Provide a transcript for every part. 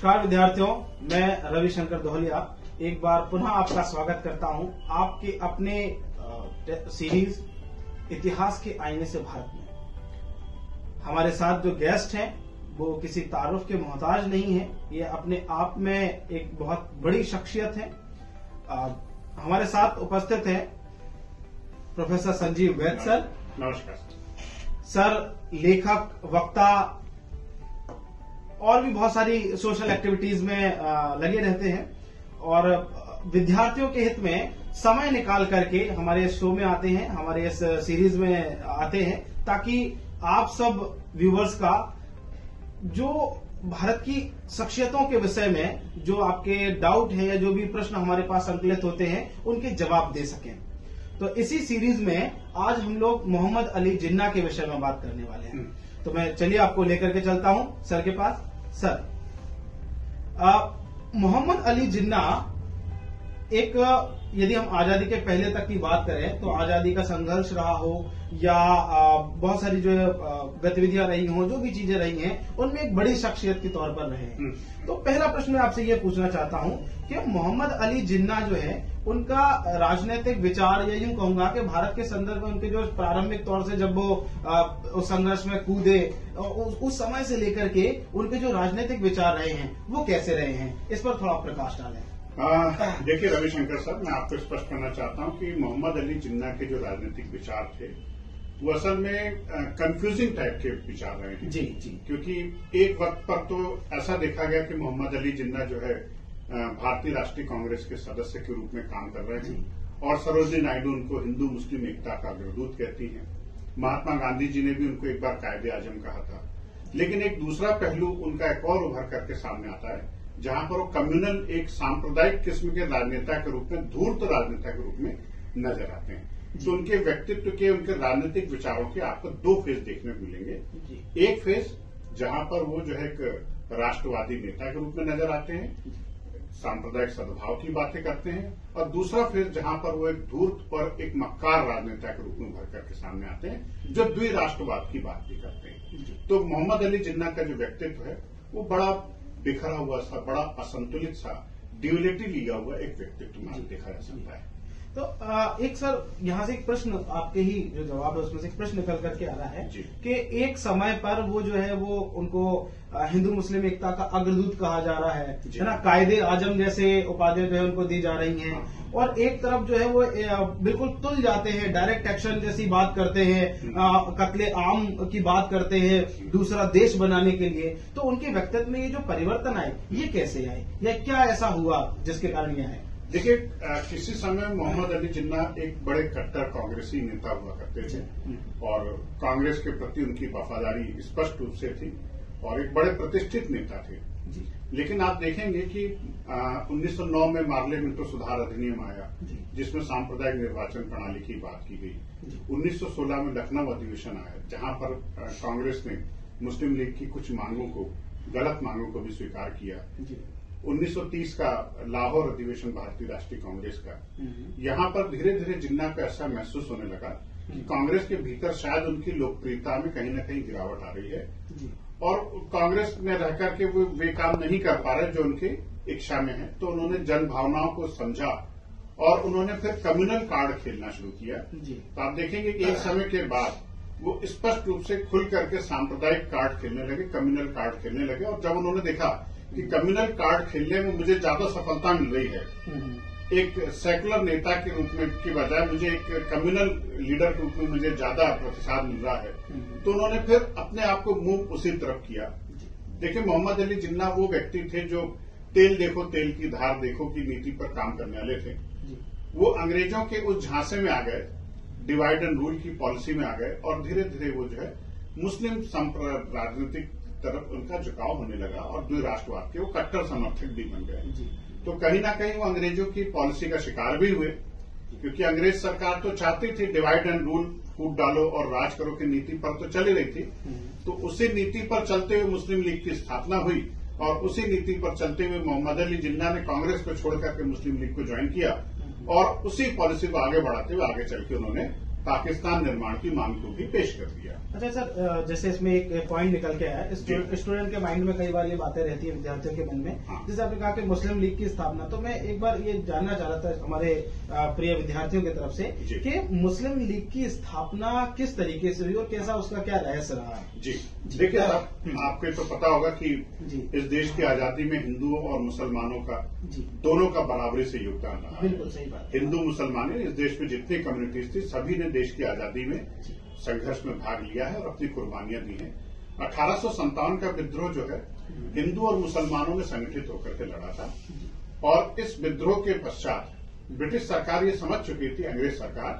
नमस्कार विद्यार्थियों, मैं रविशंकर दोहलिया एक बार पुनः आपका स्वागत करता हूं आपके अपने सीरीज इतिहास के आईने से भारत में। हमारे साथ जो गेस्ट हैं वो किसी तारुफ के मोहताज नहीं है, ये अपने आप में एक बहुत बड़ी शख्सियत है। हमारे साथ उपस्थित हैं प्रोफेसर संजीव वैद सर। नमस्कार सर, लेखक, वक्ता और भी बहुत सारी सोशल एक्टिविटीज में लगे रहते हैं और विद्यार्थियों के हित में समय निकाल करके हमारे शो में आते हैं, हमारे इस सीरीज में आते हैं, ताकि आप सब व्यूवर्स का जो भारत की शख्सियतों के विषय में जो आपके डाउट है या जो भी प्रश्न हमारे पास संकलित होते हैं उनके जवाब दे सकें। तो इसी सीरीज में आज हम लोग मोहम्मद अली जिन्ना के विषय में बात करने वाले हैं। तो मैं चलिए आपको लेकर के चलता हूं सर के पास। सर, मोहम्मद अली जिन्ना एक, यदि हम आजादी के पहले तक की बात करें तो आजादी का संघर्ष रहा हो या बहुत सारी जो गतिविधियां रही हो, जो भी चीजें रही हैं, उनमें एक बड़ी शख्सियत के तौर पर रहे हैं। तो पहला प्रश्न मैं आपसे ये पूछना चाहता हूं कि मोहम्मद अली जिन्ना जो है, उनका राजनीतिक विचार, या यूं कहूंगा कि भारत के संदर्भ में उनके जो प्रारंभिक तौर से जब वो उस संघर्ष में कूदे, उस समय से लेकर के उनके जो राजनीतिक विचार रहे हैं वो कैसे रहे हैं, इस पर थोड़ा प्रकाश डालें। देखिए रविशंकर साहब, मैं आपको स्पष्ट करना चाहता हूं कि मोहम्मद अली जिन्ना के जो राजनीतिक विचार थे वो असल में कंफ्यूजिंग टाइप के विचार रहे हैं। जी जी। क्योंकि एक वक्त पर तो ऐसा देखा गया कि मोहम्मद अली जिन्ना जो है भारतीय राष्ट्रीय कांग्रेस के सदस्य के रूप में काम कर रहे थे और सरोजिनी नायडू उनको हिंदू मुस्लिम एकता का अग्रदूत कहती हैं। महात्मा गांधी जी ने भी उनको एक बार कायदे आजम कहा था। लेकिन एक दूसरा पहलू उनका एक और उभर करके सामने आता है, जहां पर वो कम्युनल, एक सांप्रदायिक किस्म के राजनेता के रूप में, धूर्त राजनेता के रूप में नजर आते हैं। तो उनके व्यक्तित्व के, उनके राजनीतिक विचारों के आपको दो फेज देखने को मिलेंगे। एक फेज जहां पर वो जो है एक राष्ट्रवादी नेता के रूप में नजर आते हैं, सांप्रदायिक सद्भाव की बातें करते हैं, और दूसरा फेज जहां पर वो एक धूर्त और एक मक्कार राजनेता के रूप में उभर करके सामने आते हैं, जो द्विराष्ट्रवाद की बात भी करते हैं। तो मोहम्मद अली जिन्ना का जो व्यक्तित्व है वो बड़ा बिखरा हुआ सा, बड़ा असंतुलित सा, ड्यूअलिटी लिया हुआ एक व्यक्तित्व मान देखा जा सकता है। तो एक सर, यहाँ से एक प्रश्न, आपके ही जो जवाब है उसमें से एक प्रश्न निकल करके आ रहा है कि एक समय पर वो जो है वो उनको हिंदू मुस्लिम एकता का अग्रदूत कहा जा रहा है ना, कायदे आजम जैसे उपाधि जो है उनको दी जा रही हैं, और एक तरफ जो है वो बिल्कुल तुल जाते हैं, डायरेक्ट एक्शन जैसी बात करते हैं, कत्ले आम की बात करते हैं दूसरा देश बनाने के लिए। तो उनके व्यक्तित्व में ये जो परिवर्तन आए, ये कैसे आए, या क्या ऐसा हुआ जिसके कारण ये आए? देखिए, किसी समय मोहम्मद अली जिन्ना एक बड़े कट्टर कांग्रेसी नेता हुआ करते थे और कांग्रेस के प्रति उनकी वफादारी स्पष्ट रूप से थी और एक बड़े प्रतिष्ठित नेता थे। लेकिन आप देखेंगे कि 1909 में पार्लियामेंट सुधार अधिनियम आया, जिसमें सांप्रदायिक निर्वाचन प्रणाली की बात की गई। 1916 में लखनऊ अधिवेशन आया, जहां पर कांग्रेस ने मुस्लिम लीग की कुछ मांगों को, गलत मांगों को भी स्वीकार किया। 1930 का लाहौर अधिवेशन भारतीय राष्ट्रीय कांग्रेस का, यहां पर धीरे धीरे जिन्ना को ऐसा महसूस होने लगा कि कांग्रेस के भीतर शायद उनकी लोकप्रियता में कहीं न कहीं गिरावट आ रही है और कांग्रेस में रहकर के वो वे काम नहीं कर पा रहे जो उनकी इच्छा में है। तो उन्होंने जन भावनाओं को समझा और उन्होंने फिर कम्युनल कार्ड खेलना शुरू किया। तो आप देखेंगे कि एक समय के बाद वो स्पष्ट रूप से खुल करके सांप्रदायिक कार्ड खेलने लगे, कम्युनल कार्ड खेलने लगे। और जब उन्होंने देखा कि कम्युनल कार्ड खेलने में मुझे ज्यादा सफलता मिल रही है, एक सेकुलर नेता के रूप में की बजाय मुझे एक कम्युनल लीडर के रूप में मुझे ज्यादा प्रतिसाद मिल रहा है, तो उन्होंने फिर अपने आप को मूव उसी तरफ किया। देखिए, मोहम्मद अली जिन्ना वो व्यक्ति थे जो तेल देखो तेल की धार देखो की नीति पर काम करने वाले थे। वो अंग्रेजों के उस झांसे में आ गए, डिवाइड एंड रूल की पॉलिसी में आ गए और धीरे धीरे वो जो है मुस्लिम राजनीतिक तरफ उनका झुकाव होने लगा और द्विराष्ट्रवाद के वो कट्टर समर्थक भी बन गए। तो कहीं ना कहीं वो अंग्रेजों की पॉलिसी का शिकार भी हुए, क्योंकि अंग्रेज सरकार तो चाहती थी डिवाइड एंड रूल, फूट डालो और राज करो की नीति पर तो चली रही थी। तो उसी नीति पर चलते हुए मुस्लिम लीग की स्थापना हुई और उसी नीति पर चलते हुए मोहम्मद अली जिन्ना ने कांग्रेस को छोड़कर के मुस्लिम लीग को ज्वाइन किया और उसी पॉलिसी को आगे बढ़ाते हुए आगे चल के उन्होंने पाकिस्तान निर्माण की मांग को भी पेश कर दिया। अच्छा सर, जैसे इसमें एक पॉइंट निकल के आया, स्टूडेंट के माइंड में कई बार ये बातें रहती है, विद्यार्थियों के मन में। हाँ। जैसे आपने कहा कि मुस्लिम लीग की स्थापना, तो मैं एक बार ये जानना चाह रहा था हमारे प्रिय विद्यार्थियों की तरफ से कि मुस्लिम लीग की स्थापना किस तरीके से हुई और कैसा उसका क्या रहस्य रहा है? जी देखिए साहब, आपको तो पता होगा कि इस देश की आजादी में हिंदुओं और मुसलमानों का दोनों का बराबरी से योगदान रहा। बिल्कुल सही बात। हिंदू मुसलमान इस देश में जितनी कम्युनिटीज थी सभी ने देश की आजादी में संघर्ष में भाग लिया है और अपनी कुर्बानियां दी हैं। 1857 का विद्रोह जो है हिंदू और मुसलमानों में संगठित होकर के लड़ा था और इस विद्रोह के पश्चात ब्रिटिश सरकार ये समझ चुकी थी, अंग्रेज सरकार,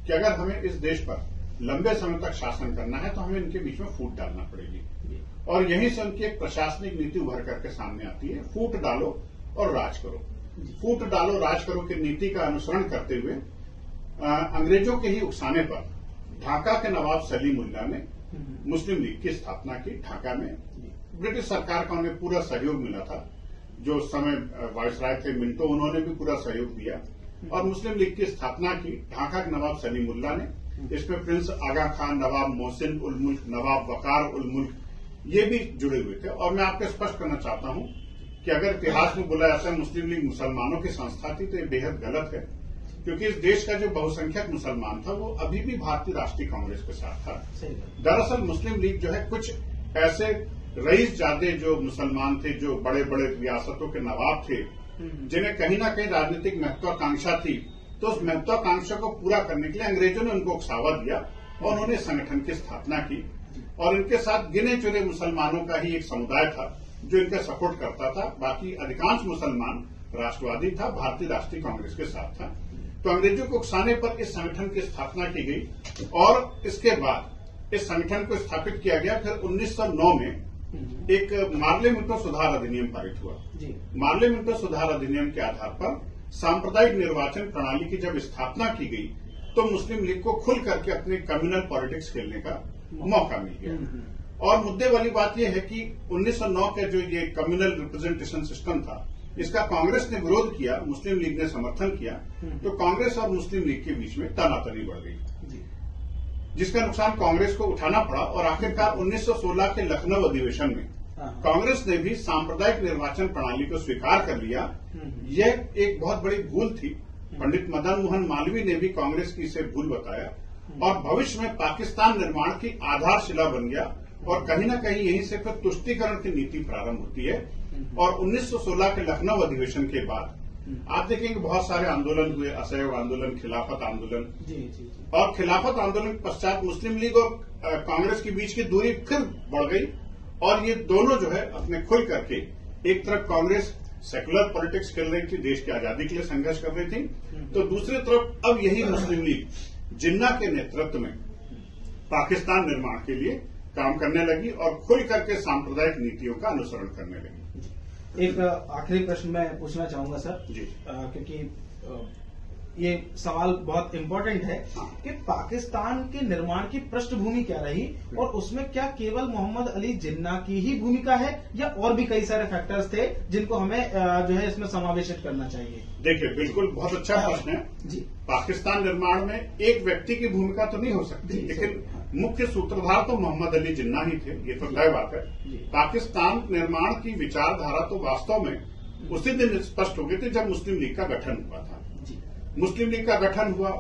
कि अगर हमें इस देश पर लंबे समय तक शासन करना है तो हमें इनके बीच में फूट डालना पड़ेगी। और यहीं से उनकी एक प्रशासनिक नीति उभर करके सामने आती है, फूट डालो और राज करो। फूट डालो राज करो की नीति का अनुसरण करते हुए अंग्रेजों के ही उकसाने पर ढाका के नवाब सलीमुल्लाह ने मुस्लिम लीग की स्थापना की। ढाका में ब्रिटिश सरकार का उन्हें पूरा सहयोग मिला था। जो उस समय वायसराय थे मिंटो, उन्होंने भी पूरा सहयोग दिया और मुस्लिम लीग की स्थापना की। ढाका के नवाब सलीमुल्लाह ने, इसमें प्रिंस आगा खान, नवाब मोहसिन उल मुल्क, नवाब वकार उल मुल्क ये भी जुड़े हुए थे। और मैं आपको स्पष्ट करना चाहता हूं कि अगर इतिहास में बोला जाता है मुस्लिम लीग मुसलमानों की संस्था थी तो ये बेहद गलत है, क्योंकि इस देश का जो बहुसंख्यक मुसलमान था वो अभी भी भारतीय राष्ट्रीय कांग्रेस के साथ था। दरअसल मुस्लिम लीग जो है कुछ ऐसे रईसजादे जो मुसलमान थे, जो बड़े बड़े रियासतों के नवाब थे, जिन्हें कहीं ना कहीं राजनीतिक महत्वाकांक्षा थी, तो उस महत्वाकांक्षा को पूरा करने के लिए अंग्रेजों ने उनको उकसावा दिया और उन्होंने संगठन की स्थापना की। और इनके साथ गिने चुने मुसलमानों का ही एक समुदाय था जो इनका सपोर्ट करता था। बाकी अधिकांश मुसलमान राष्ट्रवादी था, भारतीय राष्ट्रीय कांग्रेस के साथ था। तो अंग्रेजों को उकसाने पर इस संगठन की स्थापना की गई और इसके बाद इस संगठन को स्थापित किया गया। फिर 1909 में एक मार्ले मिंटो सुधार अधिनियम पारित हुआ। मार्ले मिंटो सुधार अधिनियम के आधार पर सांप्रदायिक निर्वाचन प्रणाली की जब स्थापना की गई तो मुस्लिम लीग को खुल करके अपने कम्युनल पॉलिटिक्स खेलने का मौका मिल गया। और मुद्दे वाली बात यह है कि 1909 का जो ये कम्युनल रिप्रेजेंटेशन सिस्टम था, इसका कांग्रेस ने विरोध किया, मुस्लिम लीग ने समर्थन किया, तो कांग्रेस और मुस्लिम लीग के बीच में तनातनी बढ़ गई, जिसका नुकसान कांग्रेस को उठाना पड़ा। और आखिरकार 1916 के लखनऊ अधिवेशन में कांग्रेस ने भी सांप्रदायिक निर्वाचन प्रणाली को स्वीकार कर लिया। यह एक बहुत बड़ी भूल थी। पंडित मदन मोहन मालवीय ने भी कांग्रेस की इसे भूल बताया और भविष्य में पाकिस्तान निर्माण की आधारशिला बन गया। और कहीं न कहीं यहीं से फिर तुष्टीकरण की नीति प्रारंभ होती है। और 1916 के लखनऊ अधिवेशन के बाद आप देखेंगे बहुत सारे आंदोलन हुए, असहयोग आंदोलन, खिलाफत आंदोलन। और खिलाफत आंदोलन के पश्चात मुस्लिम लीग और कांग्रेस के बीच की दूरी फिर बढ़ गई और ये दोनों जो है अपने खुल करके, एक तरफ कांग्रेस सेकुलर पॉलिटिक्स खेल रही थी, देश की आजादी के लिए संघर्ष कर रही थी, तो दूसरी तरफ अब यही मुस्लिम लीग जिन्ना के नेतृत्व में पाकिस्तान निर्माण के लिए काम करने लगी और खुल करके सांप्रदायिक नीतियों का अनुसरण करने लगी। एक आखिरी प्रश्न मैं पूछना चाहूंगा सर जी, क्योंकि ये सवाल बहुत इम्पोर्टेंट है कि पाकिस्तान के निर्माण की पृष्ठभूमि क्या रही और उसमें क्या केवल मोहम्मद अली जिन्ना की ही भूमिका है या और भी कई सारे फैक्टर्स थे जिनको हमें जो है इसमें समावेशित करना चाहिए? देखिए, बिल्कुल बहुत अच्छा प्रश्न है जी। पाकिस्तान निर्माण में एक व्यक्ति की भूमिका तो नहीं हो सकती, लेकिन मुख्य सूत्रधार तो मोहम्मद अली जिन्ना ही थे, ये तो तय बात है। पाकिस्तान निर्माण की विचारधारा तो वास्तव में उसी दिन स्पष्ट हो गई थी जब मुस्लिम लीग का गठन हुआ था। मुस्लिम लीग का गठन हुआ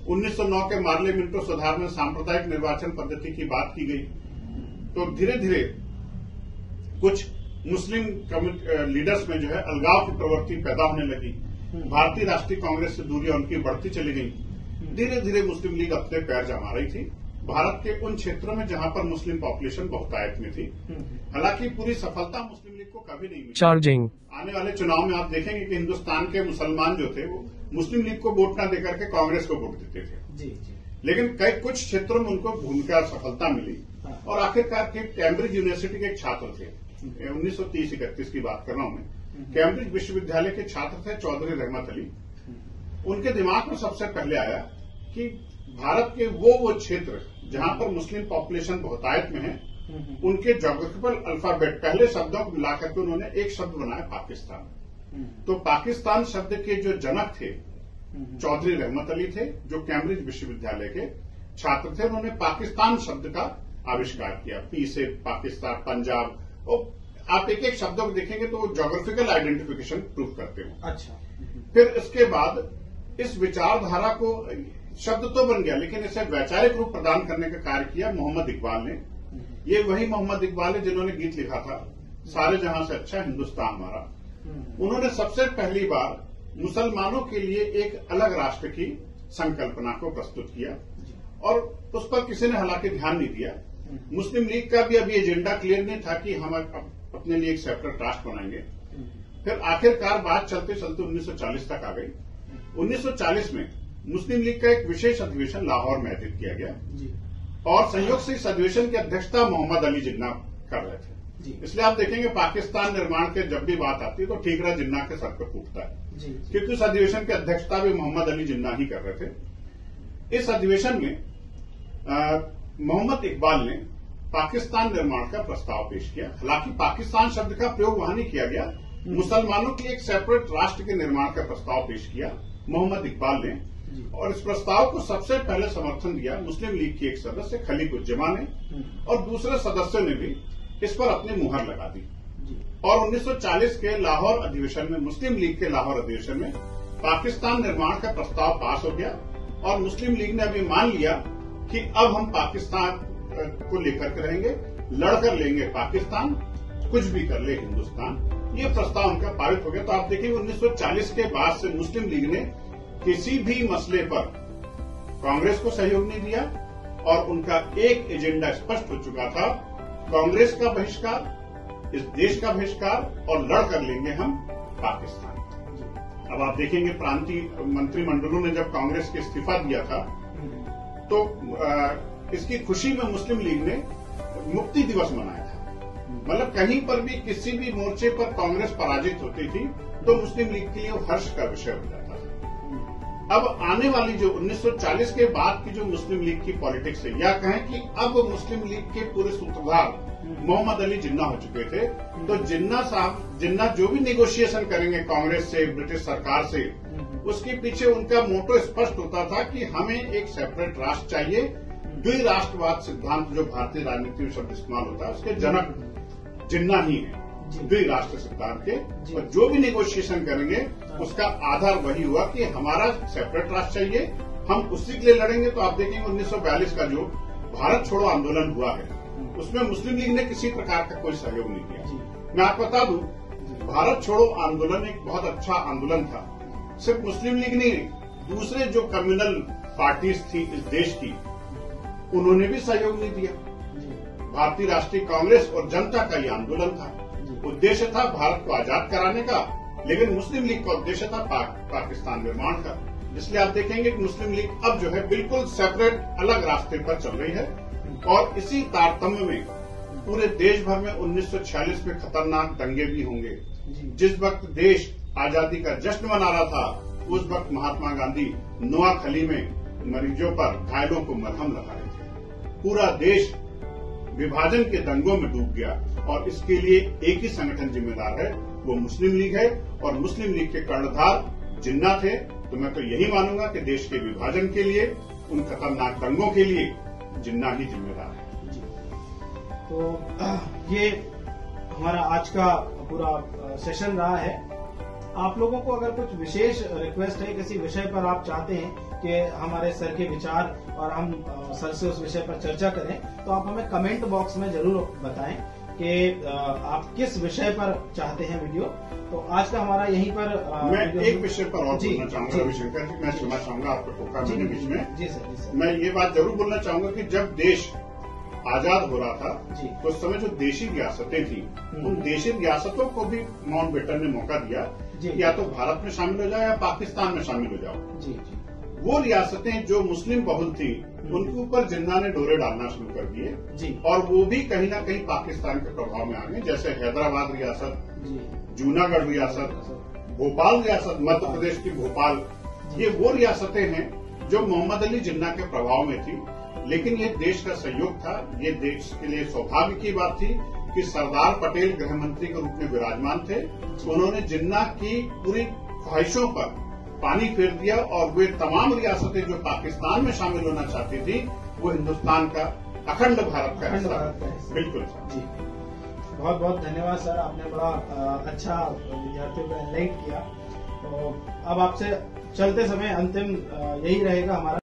1909 के मार्ले मिंटो सुधार में सांप्रदायिक निर्वाचन पद्धति की बात की गई, तो धीरे धीरे कुछ मुस्लिम लीडर्स में जो है अलगाव की प्रवृत्ति पैदा होने लगी। भारतीय राष्ट्रीय कांग्रेस से दूरियां उनकी बढ़ती चली गई। धीरे धीरे मुस्लिम लीग अपने पैर जमा रही थी भारत के उन क्षेत्रों में जहां पर मुस्लिम पॉपुलेशन बहुतायत में थी। हालांकि पूरी सफलता मुस्लिम लीग को कभी नहीं मिली। चार्जिंग आने वाले चुनाव में आप देखेंगे कि हिंदुस्तान के मुसलमान जो थे वो मुस्लिम लीग को वोट न देकर के कांग्रेस को वोट देते थे। लेकिन कई कुछ क्षेत्रों में उनको भूमिका सफलता मिली और आखिरकार के कैम्ब्रिज यूनिवर्सिटी के एक छात्र थे, 1930-31 की बात कर रहा हूं मैं, कैम्ब्रिज विश्वविद्यालय के छात्र थे चौधरी रहमत अली। उनके दिमाग में सबसे पहले आया कि भारत के वो क्षेत्र जहां पर मुस्लिम पॉपुलेशन बहुतायत में है, उनके ज्योग्राफिकल अल्फाबेट पहले शब्दों को मिलाकर के उन्होंने एक शब्द बनाया पाकिस्तान। तो पाकिस्तान शब्द के जो जनक थे चौधरी रहमत अली थे, जो कैम्ब्रिज विश्वविद्यालय के छात्र थे। उन्होंने पाकिस्तान शब्द का आविष्कार किया। पी से पाकिस्तान, पंजाब, और आप एक एक शब्दों को देखेंगे तो ज्योग्राफिकल आइडेंटिफिकेशन प्रूव करते हो। अच्छा। फिर इसके बाद इस विचारधारा को, शब्द तो बन गया लेकिन इसे वैचारिक रूप प्रदान करने का कार्य किया मोहम्मद इकबाल ने। ये वही मोहम्मद इकबाल है जिन्होंने गीत लिखा था, सारे जहां से अच्छा हिंदुस्तान हमारा। उन्होंने सबसे पहली बार मुसलमानों के लिए एक अलग राष्ट्र की संकल्पना को प्रस्तुत किया और उस पर किसी ने हालांकि ध्यान नहीं दिया। मुस्लिम लीग का भी अभी एजेंडा क्लियर नहीं था कि हम अपने लिए एक सेपरेट राष्ट्र बनाएंगे। फिर आखिरकार बात चलते चलते 1940 तक आ गई। 1940 में मुस्लिम लीग का एक विशेष अधिवेशन लाहौर में आयोजित किया गया और संयोग से इस अधिवेशन की अध्यक्षता मोहम्मद अली जिन्ना कर रहे थे। इसलिए आप देखेंगे पाकिस्तान निर्माण के जब भी बात आती है तो ठीकरा जिन्ना के सर पर फूटता है, क्योंकि उस अधिवेशन की अध्यक्षता भी मोहम्मद अली जिन्ना ही कर रहे थे। इस अधिवेशन में मोहम्मद इकबाल ने पाकिस्तान निर्माण का प्रस्ताव पेश किया। हालांकि पाकिस्तान शब्द का प्रयोग वहां नहीं किया गया, मुसलमानों के लिए एक सेपरेट राष्ट्र के निर्माण का प्रस्ताव पेश किया मोहम्मद इकबाल ने। और इस प्रस्ताव को सबसे पहले समर्थन दिया मुस्लिम लीग की एक सदस्य खलीकुज्जमा ने, और दूसरे सदस्यों ने भी इस पर अपनी मुहर लगा दी। और 1940 के लाहौर अधिवेशन में, मुस्लिम लीग के लाहौर अधिवेशन में पाकिस्तान निर्माण का प्रस्ताव पास हो गया और मुस्लिम लीग ने अभी मान लिया कि अब हम पाकिस्तान को लेकर के रहेंगे, लड़कर लेंगे पाकिस्तान, कुछ भी कर ले हिंदुस्तान। ये प्रस्ताव उनका पारित हो गया। तो आप देखिए 1940 के बाद से मुस्लिम लीग ने किसी भी मसले पर कांग्रेस को सहयोग नहीं दिया और उनका एक एजेंडा स्पष्ट हो चुका था, कांग्रेस का बहिष्कार, इस देश का बहिष्कार, और लड़ कर लेंगे हम पाकिस्तान। अब आप देखेंगे प्रांतीय मंत्रिमंडलों ने जब कांग्रेस के इस्तीफा दिया था तो इसकी खुशी में मुस्लिम लीग ने मुक्ति दिवस मनाया था। मतलब कहीं पर भी किसी भी मोर्चे पर कांग्रेस पराजित होती थी तो मुस्लिम लीग के लिए वो हर्ष का विषय हो जाता था। अब आने वाली जो 1940 के बाद की जो मुस्लिम लीग की पॉलिटिक्स है, या कहें कि अब मुस्लिम लीग के पूरे सूत्रधार मोहम्मद अली जिन्ना हो चुके थे। तो जिन्ना जो भी नेगोशिएशन करेंगे कांग्रेस से, ब्रिटिश सरकार से, उसके पीछे उनका मोटो स्पष्ट होता था कि हमें एक सेपरेट राष्ट्र चाहिए। द्विराष्ट्रवाद सिद्धांत जो भारतीय राजनीति में शब्द इस्तेमाल होता है उसके जनक जिन्ना ही है, द्विराष्ट्र सिद्धांत के। और जो भी नेगोशिएशन करेंगे उसका आधार वही हुआ कि हमारा सेपरेट राष्ट्र चाहिए, हम उसी के लिए लड़ेंगे। तो आप देखेंगे 1942 का जो भारत छोड़ो आंदोलन हुआ है उसमें मुस्लिम लीग ने किसी प्रकार का कोई सहयोग नहीं किया। मैं आपको बता दूं, भारत छोड़ो आंदोलन एक बहुत अच्छा आंदोलन था। सिर्फ मुस्लिम लीग नहीं, दूसरे जो कम्युनल पार्टीज थी इस देश की, उन्होंने भी सहयोग नहीं दिया। भारतीय राष्ट्रीय कांग्रेस और जनता का ये आंदोलन था। उद्देश्य था भारत को आजाद कराने का, लेकिन मुस्लिम लीग का उद्देश्य था पाकिस्तान निर्माण का। इसलिए आप देखेंगे कि मुस्लिम लीग अब जो है बिल्कुल सेपरेट अलग रास्ते पर चल रही है। और इसी तारतम्य में पूरे देश भर में 1946 में खतरनाक दंगे भी होंगे। जिस वक्त देश आजादी का जश्न मना रहा था उस वक्त महात्मा गांधी नोआखली में मरीजों पर, घायलों को मलहम लगा रहे थे। पूरा देश विभाजन के दंगों में डूब गया और इसके लिए एक ही संगठन जिम्मेदार है, वो मुस्लिम लीग है। और मुस्लिम लीग के कर्णधार जिन्ना थे। तो मैं तो यही मानूंगा कि देश के विभाजन के लिए, उन खतरनाक दंगों के लिए जिन्ना ही जिम्मेदार है। तो ये हमारा आज का पूरा सेशन रहा है। आप लोगों को अगर कुछ विशेष रिक्वेस्ट है, किसी विषय पर आप चाहते हैं कि हमारे सर के विचार और हम सर से उस विषय पर चर्चा करें, तो आप हमें कमेंट बॉक्स में जरूर बताएं कि आप किस विषय पर चाहते हैं वीडियो। तो आज का हमारा यहीं पर मैं एक विषय पर और बोलना चाहूंगा रविशंकर जी, मैं क्षमा चाहूंगा आपको टोका मैंने बीच में। जी सर। मैं ये बात जरूर बोलना चाहूंगा कि जब देश आजाद हो रहा था तो उस समय जो देशी रियासतें थी, उन देशी रियासतों को भी माउंटबेटन ने मौका दिया कि या तो भारत में शामिल हो जाओ या पाकिस्तान में शामिल हो जाओ। वो रियासतें जो मुस्लिम बहुल थी उनके ऊपर जिन्ना ने डोरे डालना शुरू कर दिए और वो भी कहीं ना कहीं पाकिस्तान के प्रभाव में आ गए। जैसे हैदराबाद रियासत, जूनागढ़ रियासत, भोपाल रियासत, मध्य प्रदेश की भोपाल, ये वो रियासतें हैं जो मोहम्मद अली जिन्ना के प्रभाव में थी। लेकिन ये देश का सहयोग था। ये देश के लिए सौभाग्य की बात थी कि सरदार पटेल गृह मंत्री के रूप में विराजमान थे। उन्होंने जिन्ना की पूरी ख्वाहिशों पर पानी फेर दिया और वे तमाम रियासतें जो पाकिस्तान में शामिल होना चाहती थी वो हिंदुस्तान का अखंड भारत का हिस्सा। बिल्कुल जी, बहुत बहुत धन्यवाद सर, आपने बड़ा अच्छा विद्यार्थियों को एनलाइट किया। तो अब आपसे चलते समय अंतिम यही रहेगा हमारा